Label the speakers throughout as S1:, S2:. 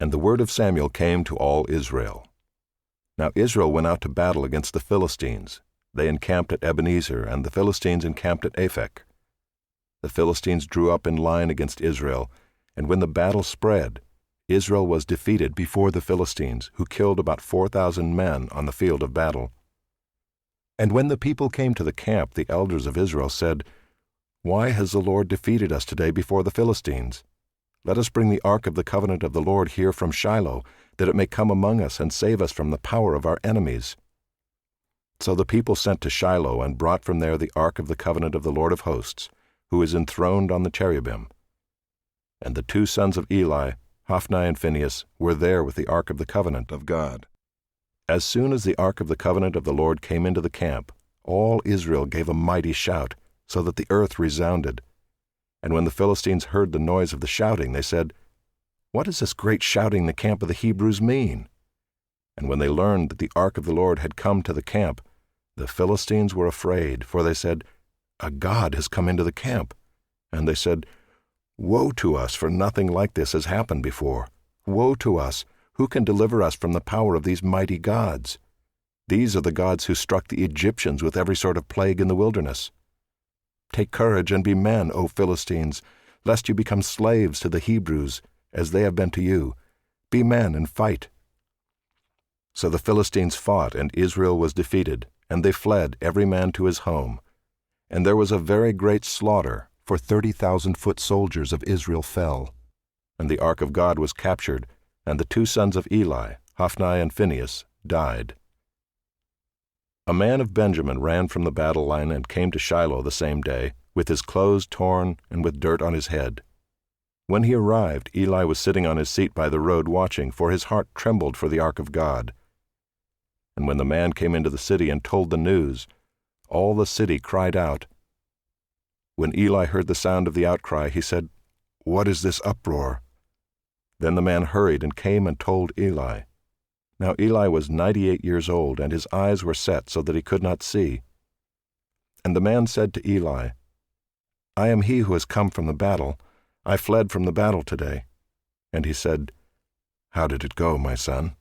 S1: And the word of Samuel came to all Israel. Now Israel went out to battle against the Philistines. They encamped at Ebenezer, and the Philistines encamped at Aphek. The Philistines drew up in line against Israel, and when the battle spread, Israel was defeated before the Philistines, who killed about 4,000 men on the field of battle. And when the people came to the camp, the elders of Israel said, "Why has the Lord defeated us today before the Philistines? Let us bring the ark of the covenant of the Lord here from Shiloh, that it may come among us and save us from the power of our enemies." So the people sent to Shiloh and brought from there the ark of the covenant of the Lord of hosts, who is enthroned on the cherubim. And the two sons of Eli, Hophni and Phinehas, were there with the ark of the covenant of God. As soon as the ark of the covenant of the Lord came into the camp, all Israel gave a mighty shout, so that the earth resounded. And when the Philistines heard the noise of the shouting, they said, "What does this great shouting in the camp of the Hebrews mean?" And when they learned that the ark of the Lord had come to the camp, the Philistines were afraid, for they said, "A god has come into the camp." And they said, "Woe to us, for nothing like this has happened before. Woe to us! Who can deliver us from the power of these mighty gods? These are the gods who struck the Egyptians with every sort of plague in the wilderness. Take courage and be men, O Philistines, lest you become slaves to the Hebrews, as they have been to you. Be men and fight." So the Philistines fought, and Israel was defeated, and they fled, every man to his home. And there was a very great slaughter, for 30,000 foot soldiers of Israel fell. And the ark of God was captured, and the two sons of Eli, Hophni and Phinehas, died. A man of Benjamin ran from the battle line and came to Shiloh the same day, with his clothes torn and with dirt on his head. When he arrived, Eli was sitting on his seat by the road watching, for his heart trembled for the ark of God. And when the man came into the city and told the news, all the city cried out. When Eli heard the sound of the outcry, he said, "What is this uproar?" Then the man hurried and came and told Eli. Now Eli was 98 years old, and his eyes were set so that he could not see. And the man said to Eli, "I am he who has come from the battle. I fled from the battle today." And he said, "How did it go, my son?"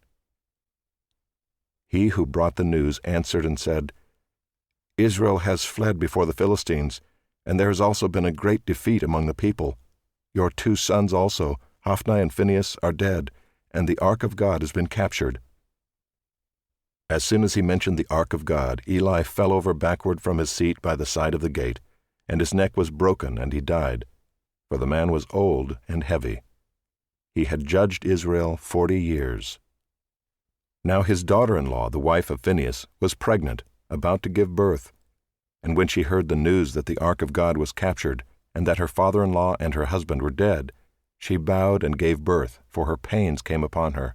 S1: He who brought the news answered and said, "Israel has fled before the Philistines, and there has also been a great defeat among the people. Your two sons also, Hophni and Phinehas, are dead, and the ark of God has been captured." As soon as he mentioned the ark of God, Eli fell over backward from his seat by the side of the gate, and his neck was broken, and he died, for the man was old and heavy. He had judged Israel 40 years. Now his daughter-in-law, the wife of Phinehas, was pregnant, about to give birth. And when she heard the news that the ark of God was captured, and that her father-in-law and her husband were dead, she bowed and gave birth, for her pains came upon her.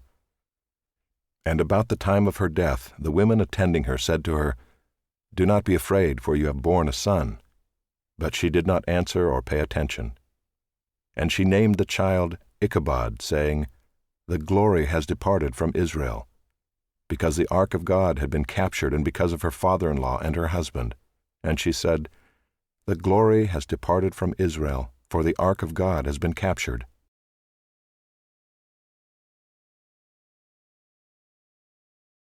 S1: And about the time of her death, the women attending her said to her, "Do not be afraid, for you have borne a son." But she did not answer or pay attention. And she named the child Ichabod, saying, "The glory has departed from Israel," because the ark of God had been captured, and because of her father-in-law and her husband. And she said, "The glory has departed from Israel, for the ark of God has been captured."